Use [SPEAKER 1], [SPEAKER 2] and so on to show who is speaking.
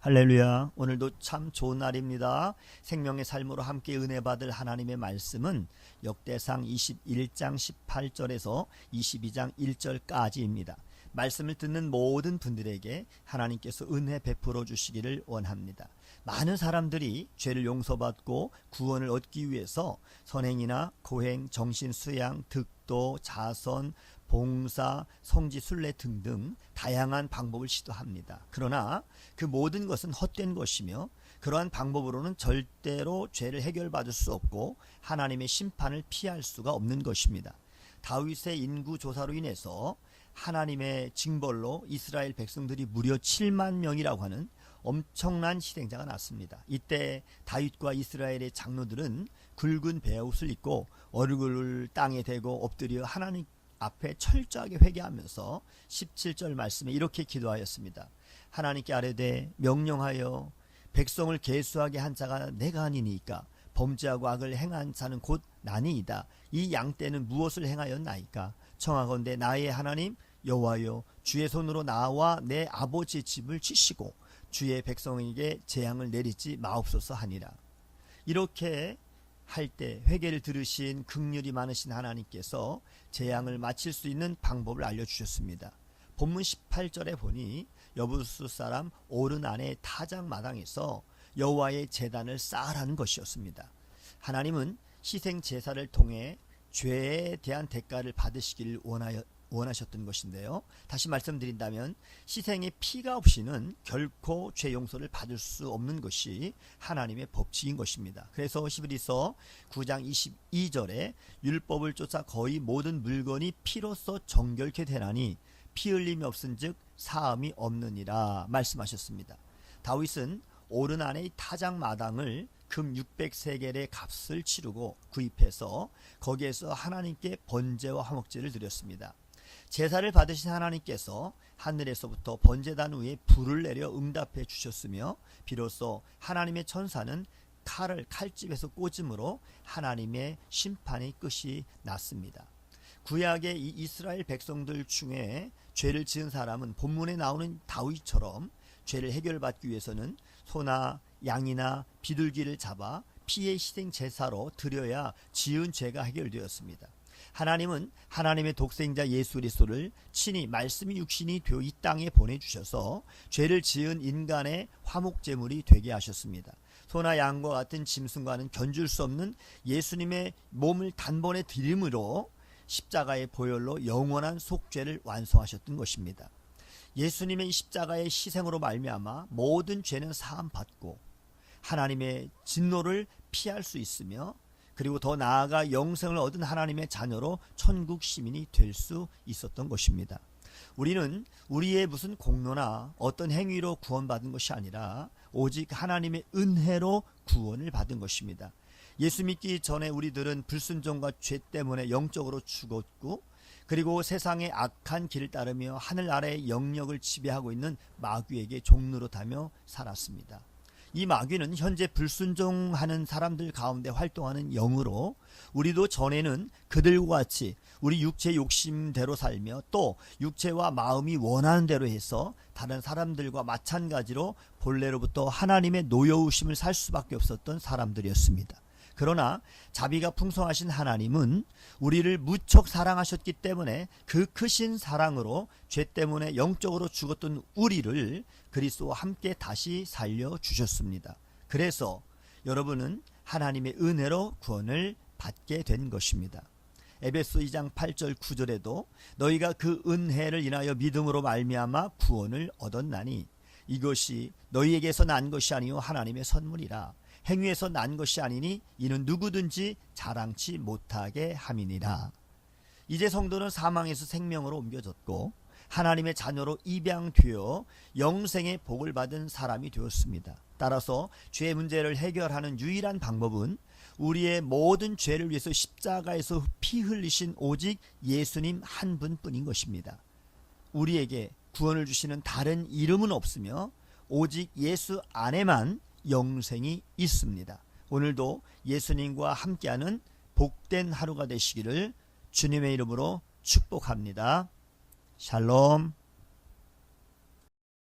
[SPEAKER 1] 할렐루야. 오늘도 참 좋은 날입니다. 생명의 삶으로 함께 은혜 받을 하나님의 말씀은 역대상 21장 18절에서 22장 1절까지입니다. 말씀을 듣는 모든 분들에게 하나님께서 은혜 베풀어 주시기를 원합니다. 많은 사람들이 죄를 용서받고 구원을 얻기 위해서 선행이나 고행, 정신수양, 득도, 자선, 봉사, 성지 순례 등등 다양한 방법을 시도합니다. 그러나 그 모든 것은 헛된 것이며 그러한 방법으로는 절대로 죄를 해결받을 수 없고 하나님의 심판을 피할 수가 없는 것입니다. 다윗의 인구 조사로 인해서 하나님의 징벌로 이스라엘 백성들이 무려 7만 명이라고 하는 엄청난 희생자가 났습니다. 이때 다윗과 이스라엘의 장로들은 굵은 베옷을 입고 얼굴을 땅에 대고 엎드려 하나님 앞에 철저하게 회개하면서 17절 말씀에 이렇게 기도하였습니다. 하나님께 아뢰되 명령하여 백성을 계수하게 한 자가 내가 아니니까 범죄하고 악을 행한 자는 곧 나니이다. 이 양떼는 무엇을 행하였나이까? 청하건대 나의 하나님 여호와여 주의 손으로 나와 내 아버지의 집을 치시고 주의 백성에게 재앙을 내리지 마옵소서 하니라. 이렇게 할 때 회개를 들으신 긍휼이 많으신 하나님께서 재앙을 마칠 수 있는 방법을 알려주셨습니다. 본문 18절에 보니 여부수 사람 오른 안의 타작 마당에서 여호와의 제단을 쌓으라는 것이었습니다. 하나님은 희생 제사를 통해 죄에 대한 대가를 받으시기를 원하셨던 것인데요. 다시 말씀드린다면 희생의 피가 없이는 결코 죄 용서를 받을 수 없는 것이 하나님의 법칙인 것입니다. 그래서 히브리서 9장 22절에 율법을 쫓아 거의 모든 물건이 피로써 정결케 되나니 피 흘림이 없은즉 사함이 없느니라 말씀하셨습니다. 다윗은 오른 안의 타작 마당을 금 600세겔의 값을 치르고 구입해서 거기에서 하나님께 번제와 화목제를 드렸습니다. 제사를 받으신 하나님께서 하늘에서부터 번제단 위에 불을 내려 응답해 주셨으며 비로소 하나님의 천사는 칼을 칼집에서 꽂음으로 하나님의 심판의 끝이 났습니다. 구약의 이 이스라엘 백성들 중에 죄를 지은 사람은 본문에 나오는 다윗처럼 죄를 해결받기 위해서는 소나 양이나 비둘기를 잡아 피의 희생 제사로 드려야 지은 죄가 해결되었습니다. 하나님은 하나님의 독생자 예수 그리스도를 친히 말씀이 육신이 되어 이 땅에 보내주셔서 죄를 지은 인간의 화목제물이 되게 하셨습니다. 소나 양과 같은 짐승과는 견줄 수 없는 예수님의 몸을 단번에 드림으로 십자가의 보혈로 영원한 속죄를 완성하셨던 것입니다. 예수님의 십자가의 희생으로 말미암아 모든 죄는 사함받고 하나님의 진노를 피할 수 있으며 그리고 더 나아가 영생을 얻은 하나님의 자녀로 천국 시민이 될 수 있었던 것입니다. 우리는 우리의 무슨 공로나 어떤 행위로 구원받은 것이 아니라 오직 하나님의 은혜로 구원을 받은 것입니다. 예수 믿기 전에 우리들은 불순종과 죄 때문에 영적으로 죽었고 그리고 세상의 악한 길을 따르며 하늘 아래의 영역을 지배하고 있는 마귀에게 종노릇하며 살았습니다. 이 마귀는 현재 불순종하는 사람들 가운데 활동하는 영으로 우리도 전에는 그들과 같이 우리 육체 욕심대로 살며 또 육체와 마음이 원하는 대로 해서 다른 사람들과 마찬가지로 본래로부터 하나님의 노여우심을 살 수밖에 없었던 사람들이었습니다. 그러나 자비가 풍성하신 하나님은 우리를 무척 사랑하셨기 때문에 그 크신 사랑으로 죄 때문에 영적으로 죽었던 우리를 그리스도와 함께 다시 살려주셨습니다. 그래서 여러분은 하나님의 은혜로 구원을 받게 된 것입니다. 에베소 2장 8절 9절에도 너희가 그 은혜를 인하여 믿음으로 말미암아 구원을 얻었나니 이것이 너희에게서 난 것이 아니요 하나님의 선물이라 행위에서 난 것이 아니니 이는 누구든지 자랑치 못하게 함이니라. 이제 성도는 사망에서 생명으로 옮겨졌고 하나님의 자녀로 입양되어 영생의 복을 받은 사람이 되었습니다. 따라서 죄의 문제를 해결하는 유일한 방법은 우리의 모든 죄를 위해서 십자가에서 피 흘리신 오직 예수님 한 분뿐인 것입니다. 우리에게 구원을 주시는 다른 이름은 없으며 오직 예수 안에만 영생이 있습니다. 오늘도 예수님과 함께하는 복된 하루가 되시기를 주님의 이름으로 축복합니다. 샬롬.